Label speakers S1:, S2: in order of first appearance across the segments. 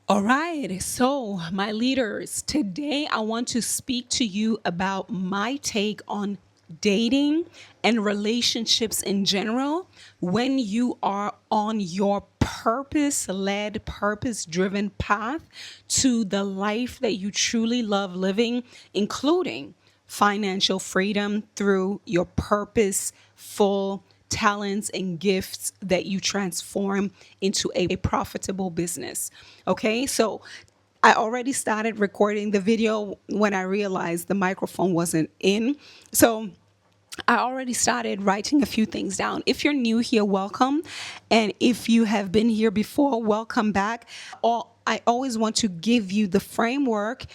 S1: All right, so my leaders, today I want to speak to you about my take on dating and relationships in general when you are on your purpose led, purpose driven path to the life that you truly love living, including financial freedom through your purposeful talents and gifts that you transform into a profitable business. Okay, so I already started recording the video when I realized the microphone wasn't in. So I already started writing a few things down. If you're new here, welcome. And if you have been here before, welcome back. I always want to give you the framework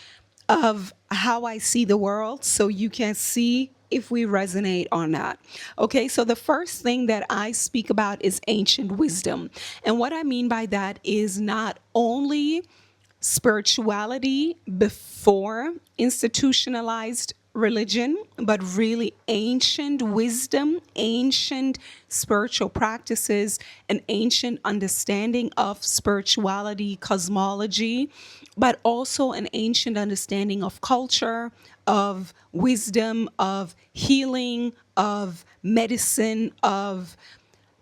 S1: of how I see the world so you can see if we resonate or not. Okay, so the first thing that I speak about is ancient wisdom. And what I mean by that is not only spirituality before institutionalized religion, but really ancient wisdom, ancient spiritual practices, an ancient understanding of spirituality, cosmology, but also an ancient understanding of culture, of wisdom, of healing, of medicine, of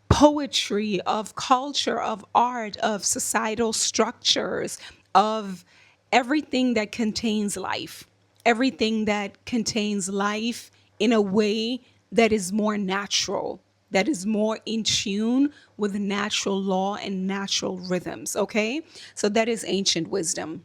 S1: poetry, of culture, of art, of societal structures, of everything that contains life, everything that contains life in a way that is more natural, that is more in tune with natural law and natural rhythms. Okay, so that is ancient wisdom.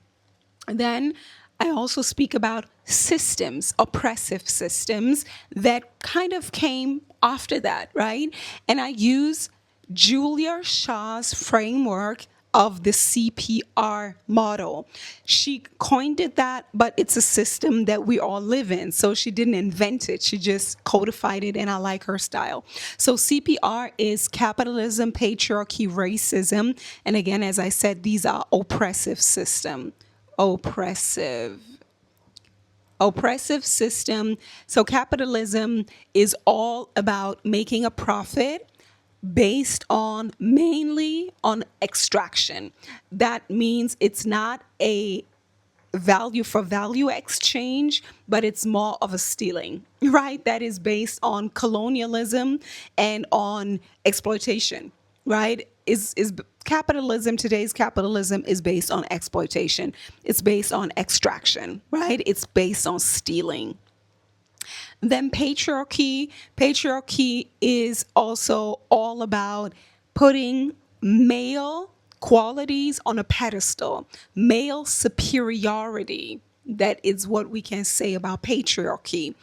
S1: Then I also speak about systems, oppressive systems that kind of came after that, right? And I use Julia Shaw's framework of the CPR model. She coined it that, but it's a system that we all live in. So she didn't invent it, she just codified it, and I like her style. So CPR is capitalism, patriarchy, racism. And again, as I said, these are oppressive systems. Oppressive oppressive system. So capitalism is all about making a profit based on mainly on extraction. That means it's not a value for value exchange, but it's more of a stealing, right? That is based on colonialism and on exploitation, right? Is capitalism, today's capitalism is based on exploitation. It's based on extraction, right? It's based on stealing. Then patriarchy is also all about putting male qualities on a pedestal, male superiority. That is what we can say about patriarchy.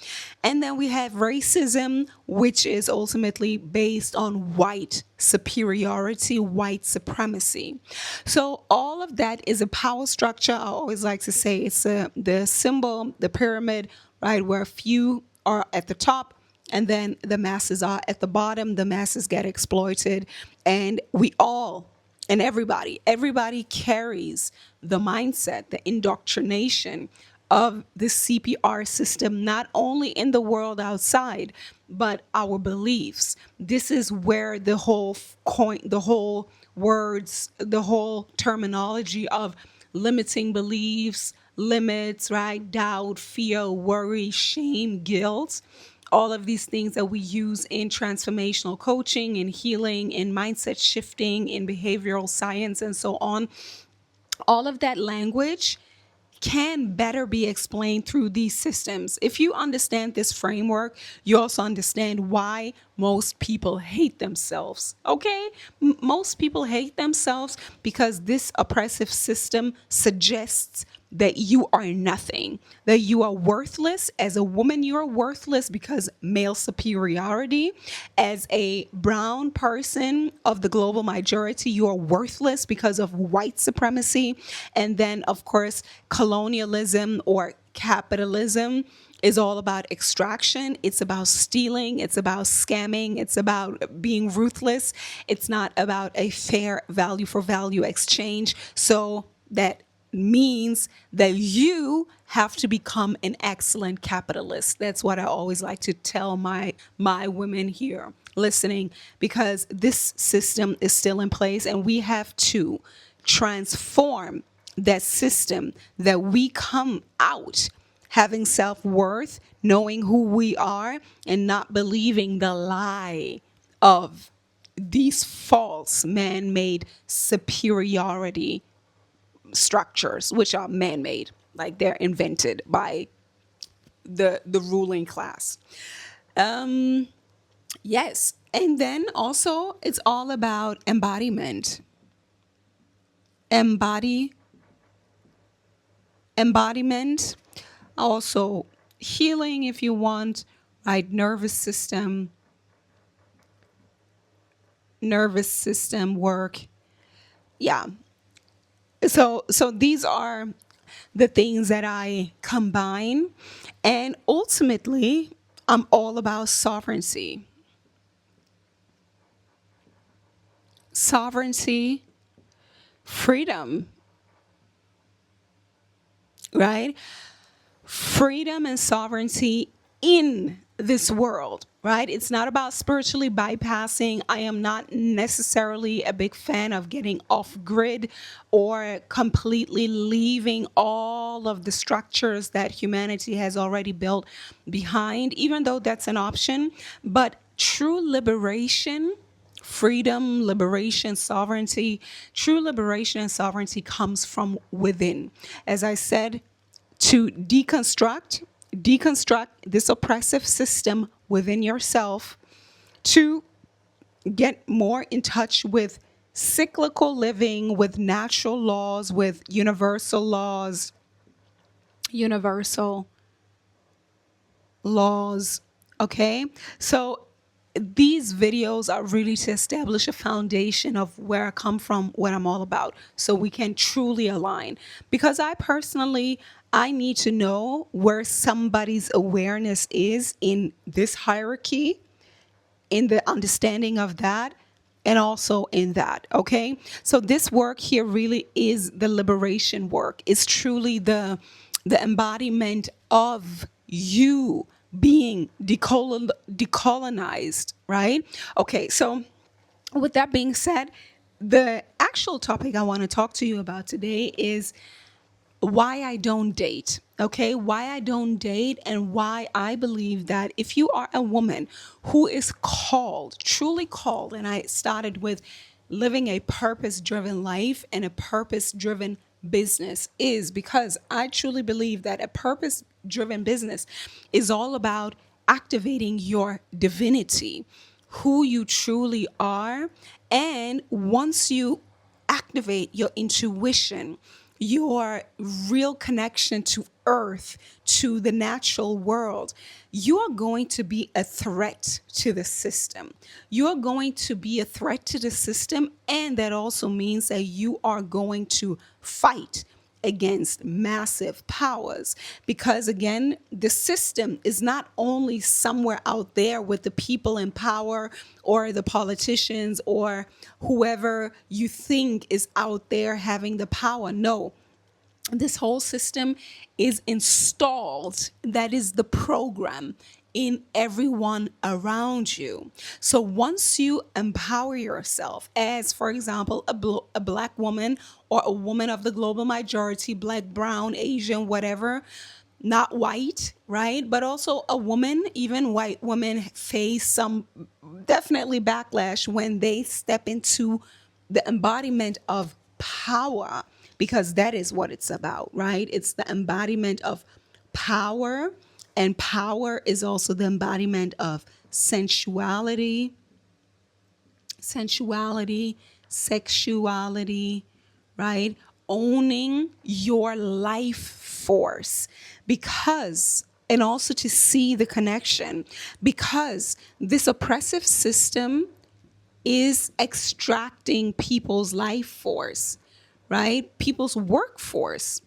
S1: And then we have racism, which is ultimately based on white superiority, white supremacy. So all of that is a power structure. I always like to say it's the symbol, the pyramid, right, where few are at the top and then the masses are at the bottom. The masses get exploited, and we all and everybody carries the mindset, the indoctrination of the CPR system, not only in the world outside, but our beliefs. This is where the whole coin, the whole words, the whole terminology of limiting beliefs, limits, right? Doubt, fear, worry, shame, guilt, all of these things that we use in transformational coaching, in healing, in mindset shifting, in behavioral science, and so on. All of that language can better be explained through these systems. If you understand this framework, you also understand why most people hate themselves. Okay? Most people hate themselves because this oppressive system suggests that you are nothing, that you are worthless. As a woman, you are worthless because male superiority. As a brown person of the global majority, you are worthless because of white supremacy. And then, of course, colonialism or capitalism is all about extraction. It's about stealing. It's about scamming. It's about being ruthless. It's not about a fair value for value exchange. So that means that you have to become an excellent capitalist. That's what I always like to tell my women here listening, because this system is still in place and we have to transform that system, that we come out having self-worth, knowing who we are, and not believing the lie of these false man-made superiority structures, which are man-made, like they're invented by the ruling class. Yes. And then also it's all about embodiment. Embody embodiment, also healing if you want, right? Nervous system work. Yeah. So these are the things that I combine, and ultimately I'm all about sovereignty. Sovereignty, freedom, right? Freedom and sovereignty in this world, right? It's not about spiritually bypassing. I am not necessarily a big fan of getting off grid or completely leaving all of the structures that humanity has already built behind, even though that's an option. But true liberation, freedom, liberation, sovereignty, true liberation and sovereignty comes from within. As I said, to deconstruct this oppressive system within yourself, to get more in touch with cyclical living, with natural laws, with universal laws, universal laws. Okay? So these videos are really to establish a foundation of where I come from, what I'm all about, so we can truly align. Because I need to know where somebody's awareness is in this hierarchy, in the understanding of that, and also in that. Okay, so this work here really is the liberation work. It's truly the embodiment of you being decolonized, right? Okay, so with that being said, the actual topic I want to talk to you about today is why I don't date. Okay, why I don't date, and why I believe that if you are a woman who is called, truly called, and I started with living a purpose driven life and a purpose driven business, is because I truly believe that a purpose driven business is all about activating your divinity, who you truly are. And once you activate your intuition, your real connection to earth, to the natural world, you are going to be a threat to the system. You are going to be a threat to the system, and that also means that you are going to fight against massive powers, because again, the system is not only somewhere out there with the people in power or the politicians or whoever you think is out there having the power. No, this whole system is installed. That is the program in everyone around you. So once you empower yourself as, for example, a black woman or a woman of the global majority, black, brown, Asian, whatever, not white, right? But also a woman, even white women face some definitely backlash when they step into the embodiment of power, because that is what it's about, right? It's the embodiment of power, and power is also the embodiment of sensuality, sexuality, right? Owning your life force, because, and also to see the connection, because this oppressive system is extracting people's life force, right? People's workforce,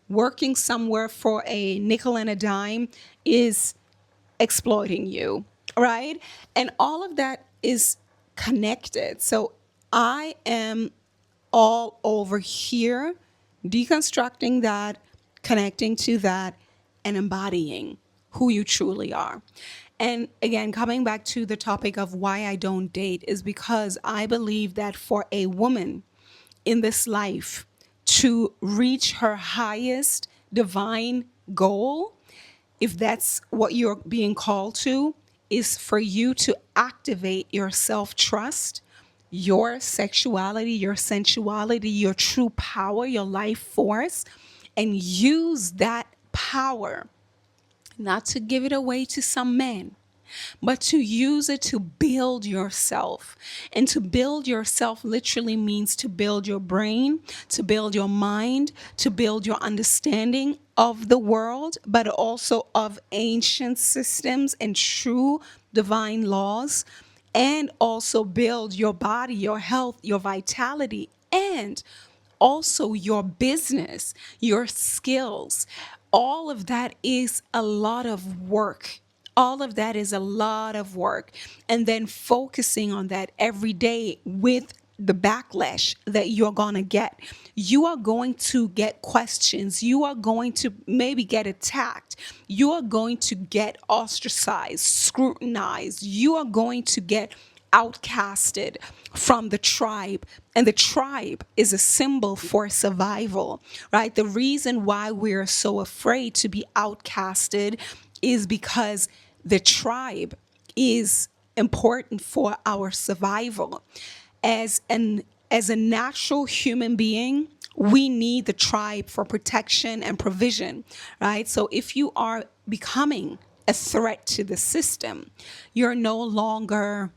S1: working somewhere for a nickel and a dime, is exploiting you, right? And all of that is connected. So I am all over here deconstructing that, connecting to that, and embodying who you truly are. And again, coming back to the topic of why I don't date is because I believe that for a woman in this life to reach her highest divine goal, if that's what you're being called to, is for you to activate your self-trust, your sexuality, your sensuality, your true power, your life force, and use that power not to give it away to some men, but to use it to build yourself. And to build yourself literally means to build your brain, to build your mind, to build your understanding of the world, but also of ancient systems and true divine laws, and also build your body, your health, your vitality, and also your business, your skills. All of that is a lot of work. All of that is a lot of work. And then focusing on that every day with the backlash that you're going to get. You are going to get questions. You are going to maybe get attacked. You are going to get ostracized, scrutinized. You are going to get outcasted from the tribe. And the tribe is a symbol for survival, right? The reason why we're so afraid to be outcasted is because the tribe is important for our survival. As a natural human being, we need the tribe for protection and provision, right? So if you are becoming a threat to the system, you're no longer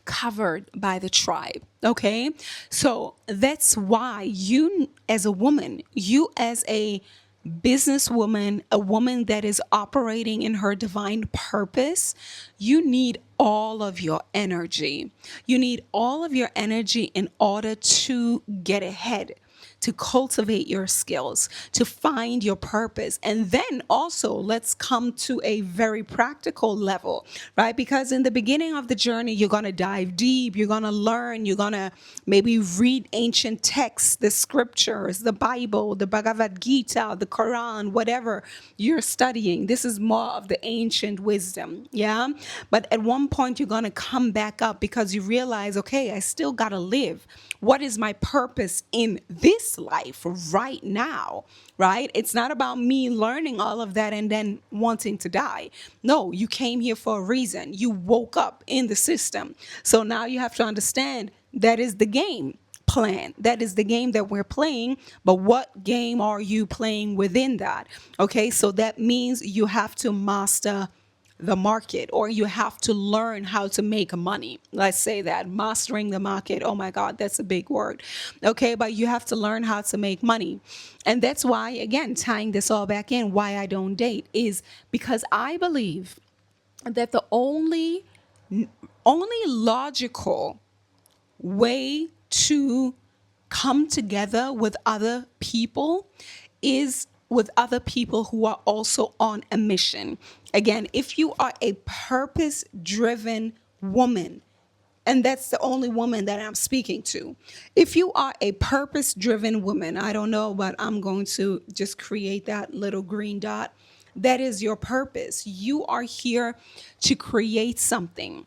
S1: covered by the tribe. Okay. So that's why you, as a woman, you as a businesswoman, a woman that is operating in her divine purpose, you need all of your energy. You need all of your energy in order to get ahead, to cultivate your skills, to find your purpose. And then also, let's come to a very practical level, right? Because in the beginning of the journey, you're going to dive deep, you're going to learn, you're going to maybe read ancient texts, the scriptures, the Bible, the Bhagavad Gita, the Quran, whatever you're studying. This is more of the ancient wisdom, yeah? But at one point, you're going to come back up because you realize, okay, I still got to live. What is my purpose in this life right now, right? It's not about me learning all of that and then wanting to die. No, you came here for a reason. You woke up in the system. So now you have to understand that is the game plan. That is the game that we're playing. But what game are you playing within that? Okay, so that means you have to master the market, or you have to learn how to make money. Let's say that, mastering the market. Oh my God, that's a big word. Okay, but you have to learn how to make money. And that's why, again, tying this all back in, why I don't date is because I believe that the only logical way to come together with other people is with other people who are also on a mission. Again, if you are a purpose-driven woman, and that's the only woman that I'm speaking to. If you are a purpose-driven woman, I don't know, but I'm going to just create that little green dot. That is your purpose. You are here to create something.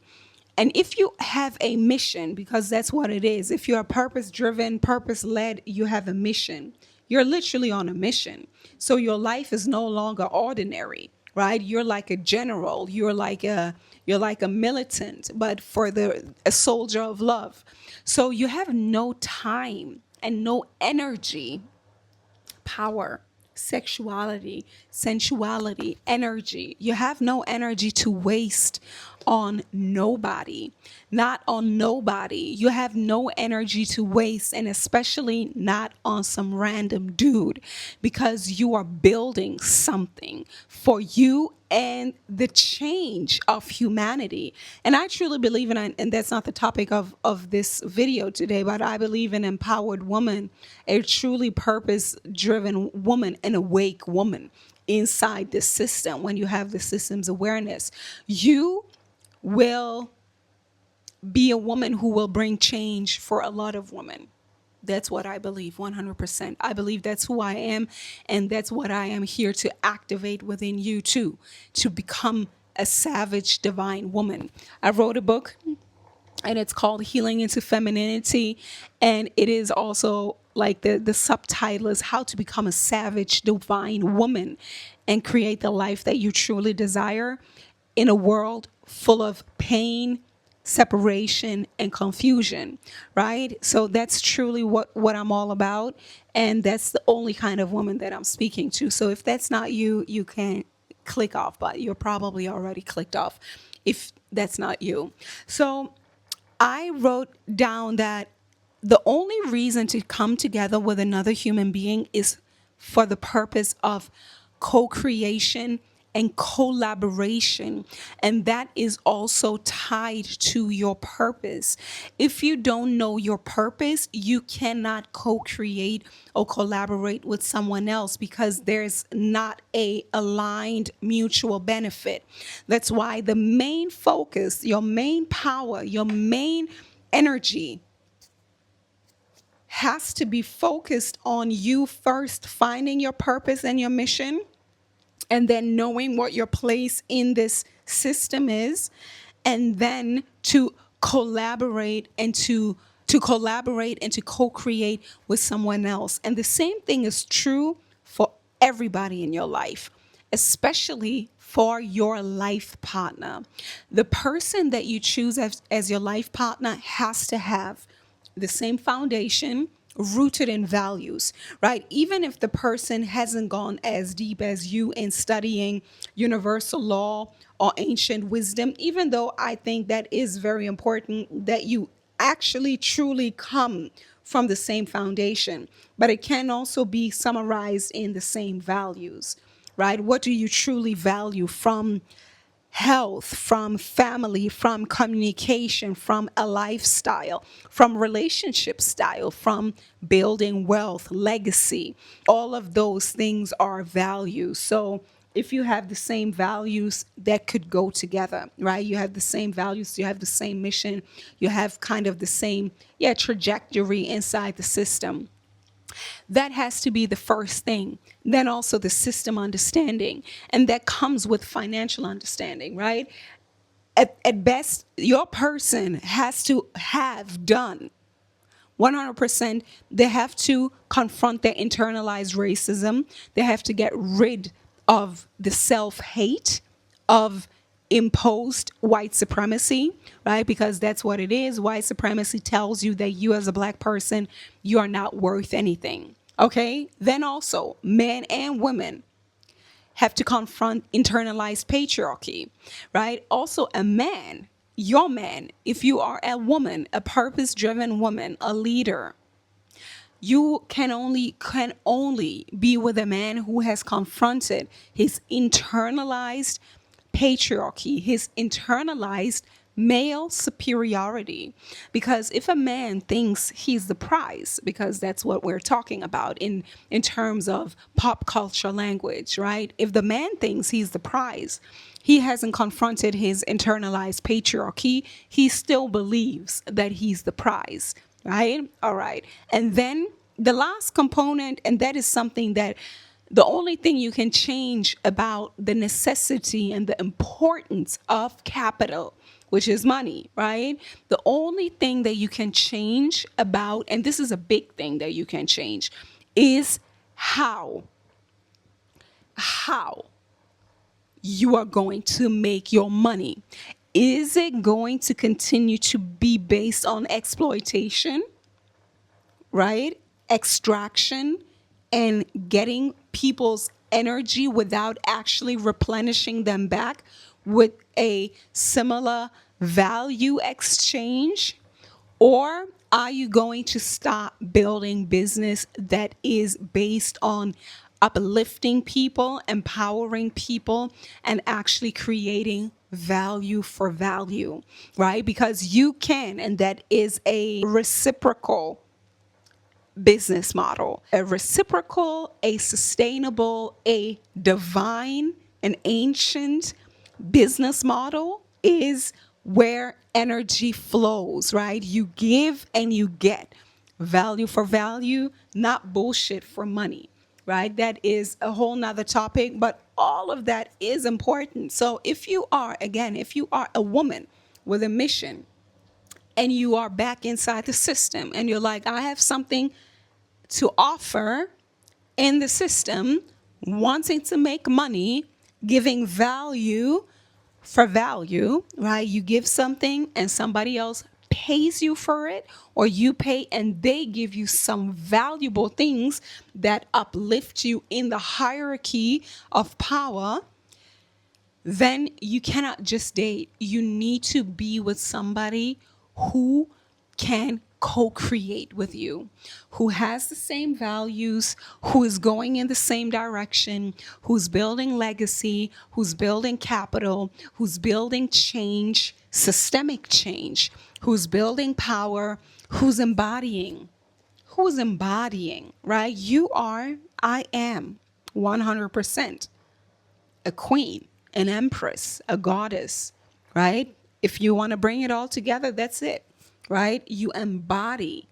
S1: And if you have a mission, because that's what it is, if you're purpose-driven, purpose-led, you have a mission. You're literally on a mission. So your life is no longer ordinary, right? You're like a general. You're like a militant, but for a soldier of love. So you have no time and no energy, power, sexuality, sensuality, energy. You have no energy to waste on nobody, not on nobody. You have no energy to waste, and especially not on some random dude, because you are building something for you and the change of humanity. And I truly believe in, and that's not the topic of this video today, but I believe in empowered woman, a truly purpose-driven woman, an awake woman inside this system. When you have the system's awareness, you will be a woman who will bring change for a lot of women. That's what I believe, 100%. I believe that's who I am, and that's what I am here to activate within you too, to become a savage divine woman. I wrote a book and it's called Healing into Femininity. And it is also like the subtitle is How to Become a Savage Divine Woman and Create the Life That You Truly Desire in a World Full of Pain, Separation, and Confusion, right? So that's truly what I'm all about. And that's the only kind of woman that I'm speaking to. So if that's not you, you can click off, but you're probably already clicked off if that's not you. So I wrote down that the only reason to come together with another human being is for the purpose of co creation and collaboration. And that is also tied to your purpose. If you don't know your purpose, you cannot co create or collaborate with someone else because there's not a aligned mutual benefit. That's why the main focus, your main power, your main energy has to be focused on you first finding your purpose and your mission, and then knowing what your place in this system is, and then to collaborate and to co-create with someone else. And the same thing is true for everybody in your life, especially for your life partner. The person that you choose as your life partner has to have the same foundation, rooted in values, right? Even if the person hasn't gone as deep as you in studying universal law or ancient wisdom, even though I think that is very important that you actually truly come from the same foundation, but it can also be summarized in the same values, right? What do you truly value from health, from family, from communication, from a lifestyle, from relationship style, from building wealth, legacy? All of those things are values. So if you have the same values, that could go together, right? You have the same values, you have the same mission, you have kind of the same, trajectory inside the system. That has to be the first thing. Then also the system understanding. And that comes with financial understanding, right? At best, your person has to have done 100%. They have to confront their internalized racism. They have to get rid of the self hate of imposed white supremacy, right? Because that's what it is. White supremacy tells you that you, as a black person, you are not worth anything. Okay? Then also, men and women have to confront internalized patriarchy, right? Also, a man, your man, if you are a woman, a purpose-driven woman, a leader, you can only be with a man who has confronted his internalized patriarchy, his internalized male superiority. Because if a man thinks he's the prize, because that's what we're talking about in terms of pop culture language, right? If the man thinks he's the prize, he hasn't confronted his internalized patriarchy. He still believes that he's the prize, right? All right. And then the last component, and that is something that the only thing you can change about the necessity and the importance of capital, which is money, right? The only thing that you can change about, and this is a big thing that you can change, is how you are going to make your money. Is it going to continue to be based on exploitation, right? Extraction and getting people's energy without actually replenishing them back with a similar value exchange? Or are you going to start building business that is based on uplifting people, empowering people, and actually creating value for value, right? Because you can, and that is a reciprocal business model. A reciprocal, a sustainable, a divine, an ancient business model is where energy flows, right? You give and you get value for value, not bullshit for money, right? That is a whole nother topic, but all of that is important. So if you are, again, if you are a woman with a mission, and you are back inside the system and you're like, I have something to offer in the system, wanting to make money, giving value for value, right? You give something and somebody else pays you for it, or you pay and they give you some valuable things that uplift you in the hierarchy of power. Then you cannot just date. You need to be with somebody who can co-create with you, who has the same values, who is going in the same direction, who's building legacy, who's building capital, who's building change, systemic change, who's building power, who's embodying, right? You are, I am 100% a queen, an empress, a goddess, right? If you want to bring it all together, that's it, right? You embody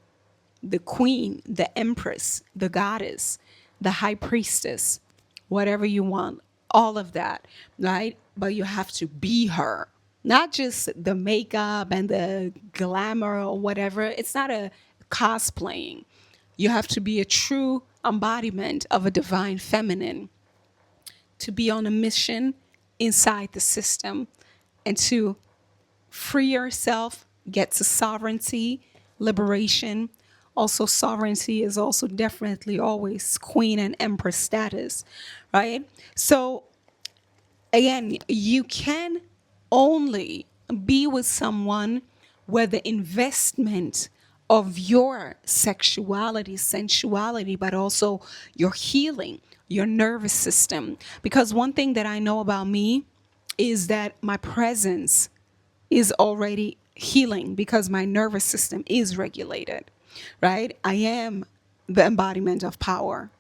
S1: the queen, the empress, the goddess, the high priestess, whatever you want, all of that, right? But you have to be her, not just the makeup and the glamour or whatever. It's not a cosplaying. You have to be a true embodiment of a divine feminine, to be on a mission inside the system and to free yourself, get to sovereignty, liberation. Also, sovereignty is also definitely always queen and empress status, right? So, again, you can only be with someone where the investment of your sexuality, sensuality, but also your healing, your nervous system. Because one thing that I know about me is that my presence is already healing because my nervous system is regulated, right? I am the embodiment of power.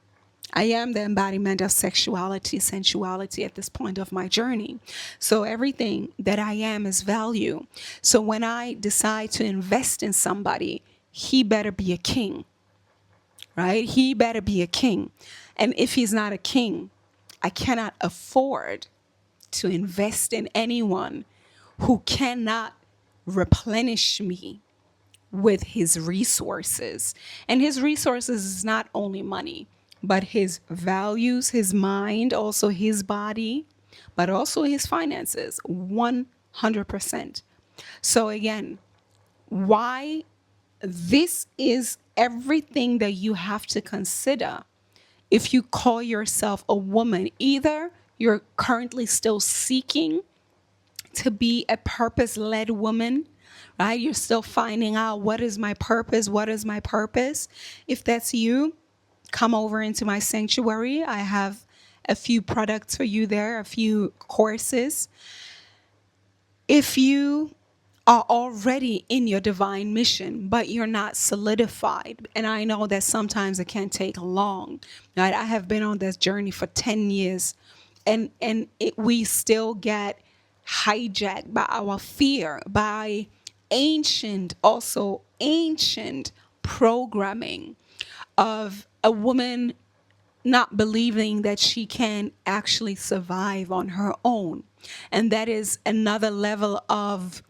S1: I am the embodiment of sexuality, sensuality at this point of my journey. So everything that I am is value. So when I decide to invest in somebody, he better be a king, right? He better be a king. And if he's not a king, I cannot afford to invest in anyone who cannot replenish me with his resources. And his resources is not only money, but his values, his mind, also his body, but also his finances, 100%. So again, why this is everything that you have to consider if you call yourself a woman. Either you're currently still seeking to be a purpose-led woman, right? You're still finding out, what is my purpose? What is my purpose? If that's you, come over into my sanctuary. I have a few products for you there, a few courses. If you are already in your divine mission, but you're not solidified, and I know that sometimes it can take long, right? I have been on this journey for 10 years, and we still get hijacked by our fear, by ancient programming of a woman not believing that she can actually survive on her own. And that is another level of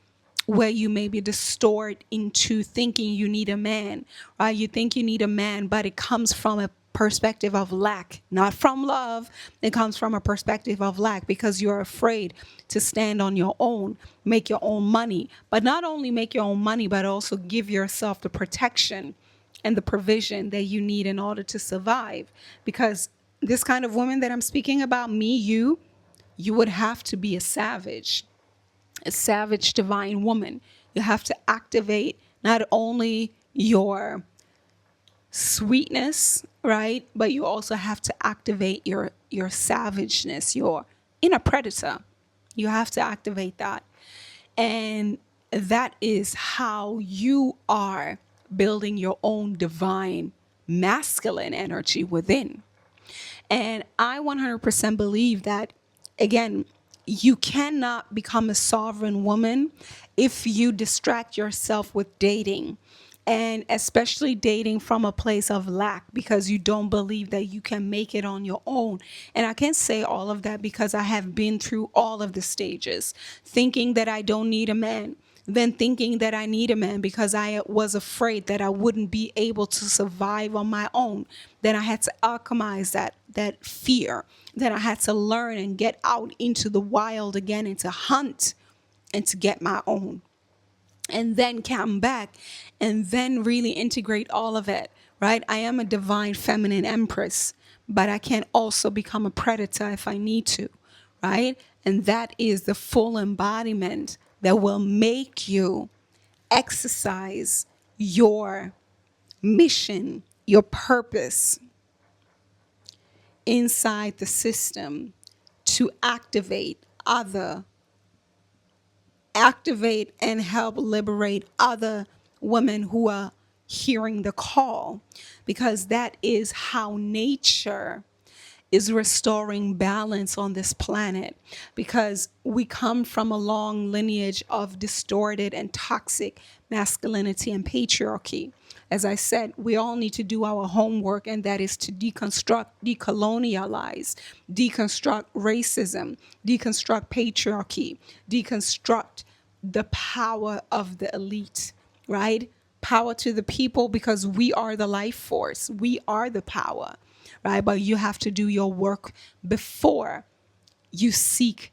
S1: where you maybe distort into thinking you need a man, right? You think you need a man, but it comes from a perspective of lack, not from love. It comes from a perspective of lack because you're afraid to stand on your own, make your own money, but not only make your own money, but also give yourself the protection and the provision that you need in order to survive. Because this kind of woman that I'm speaking about, me, you would have to be a savage divine woman. You have to activate not only your sweetness, right? But you also have to activate your savageness, your inner predator. You have to activate that. And that is how you are building your own divine masculine energy within. And I 100% believe that, again, you cannot become a sovereign woman if you distract yourself with dating, and especially dating from a place of lack because you don't believe that you can make it on your own. And I can say all of that because I have been through all of the stages, thinking that I don't need a man, than thinking that I need a man because I was afraid that I wouldn't be able to survive on my own. Then I had to alchemize that fear. Then I had to learn and get out into the wild again and to hunt and to get my own, and then come back and then really integrate all of it, right? I am a divine feminine empress, but I can also become a predator if I need to, right? And that is the full embodiment that will make you exercise your mission, your purpose inside the system to activate and help liberate other women who are hearing the call, because that is how nature is restoring balance on this planet, because we come from a long lineage of distorted and toxic masculinity and patriarchy. As I said, we all need to do our homework, and that is to deconstruct, decolonialize, deconstruct racism, deconstruct patriarchy, deconstruct the power of the elite, right? Power to the people, because we are the life force, we are the power, right? But you have to do your work before you seek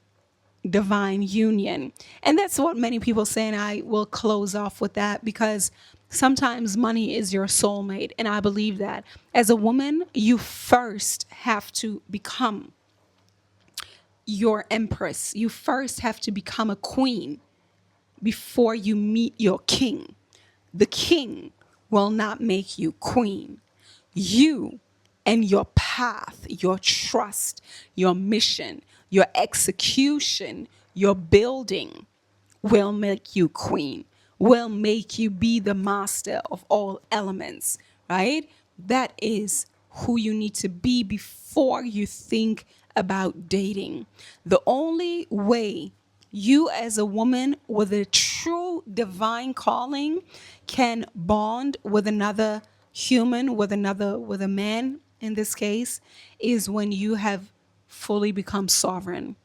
S1: divine union. And that's what many people say, and I will close off with that, because sometimes money is your soulmate. And I believe that as a woman, you first have to become your empress. You first have to become a queen before you meet your king. The king will not make you queen. You and your path, your trust, your mission, your execution, your building will make you queen, will make you be the master of all elements, right? That is who you need to be before you think about dating. The only way you as a woman with a true divine calling can bond with another human, with a man in this case, is when you have fully become sovereign.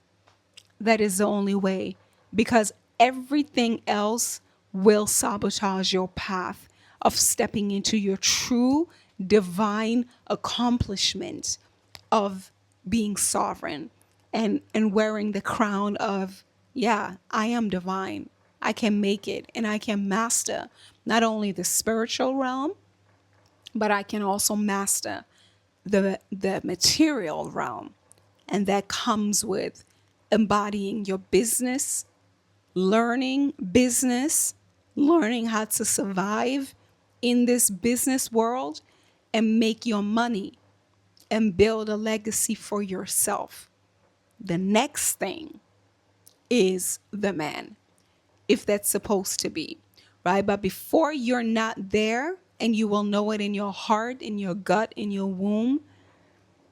S1: That is the only way, because everything else will sabotage your path of stepping into your true divine accomplishment of being sovereign, and wearing the crown of, yeah, I am divine. I can make it, and I can master not only the spiritual realm, but I can also master the material realm. And that comes with embodying your business, learning how to survive in this business world and make your money and build a legacy for yourself. The next thing is the man, if that's supposed to be, right? But before you're not there, and you will know it in your heart, in your gut, in your womb,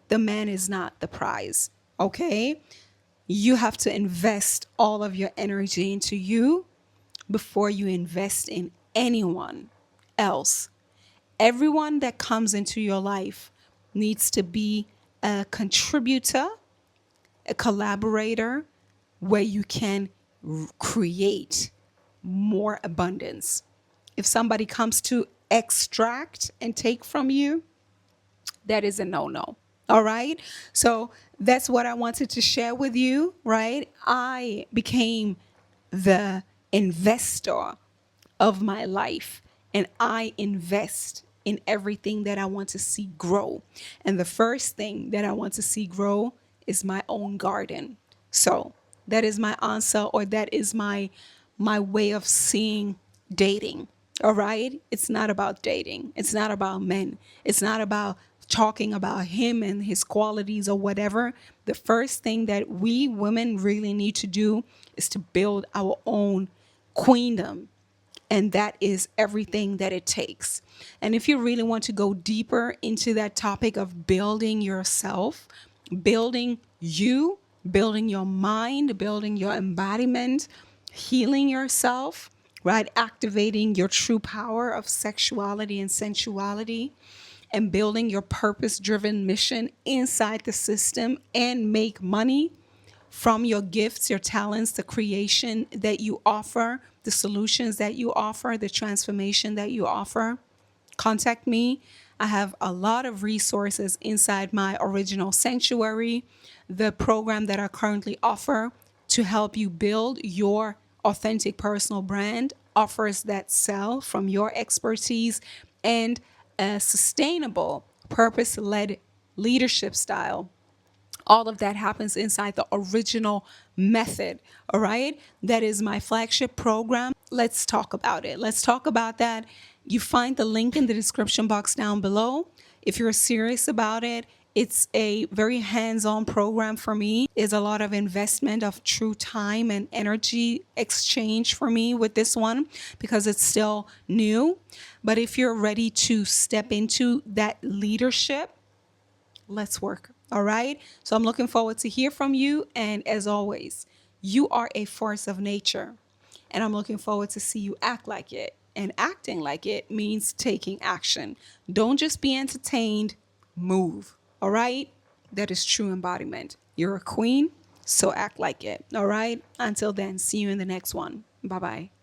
S1: the man is not the prize, okay? You have to invest all of your energy into you before you invest in anyone else. Everyone that comes into your life needs to be a contributor, a collaborator, where you can create more abundance. If somebody comes to extract and take from you, that is a no-no. All right. So that's what I wanted to share with you, right? I became the investor of my life, and I invest in everything that I want to see grow. And the first thing that I want to see grow is my own garden. So that is my answer, or that is my way of seeing dating. All right? It's not about dating. It's not about men. It's not about talking about him and his qualities or whatever. The first thing that we women really need to do is to build our own queendom. And that is everything that it takes. And if you really want to go deeper into that topic of building yourself, building you, building your mind, building your embodiment, healing yourself, right? Activating your true power of sexuality and sensuality, and building your purpose-driven mission inside the system, and make money from your gifts, your talents, the creation that you offer the solutions that you offer, the transformation that you offer, contact me. I have a lot of resources inside my original sanctuary, the program that I currently offer to help you build your authentic personal brand, offers that sell from your expertise and a sustainable, purpose led leadership style. All of that happens inside the original method. All right. That is my flagship program. Let's talk about it. Let's talk about that. You find the link in the description box down below. If you're serious about it, it's a very hands-on program for me. It's a lot of investment of true time and energy exchange for me with this one because it's still new. But if you're ready to step into that leadership, let's work. All right. So I'm looking forward to hear from you. And as always, you are a force of nature. And I'm looking forward to see you act like it. And acting like it means taking action. Don't just be entertained, move. All right. That is true embodiment. You're a queen, so act like it. All right. Until then, see you in the next one. Bye bye.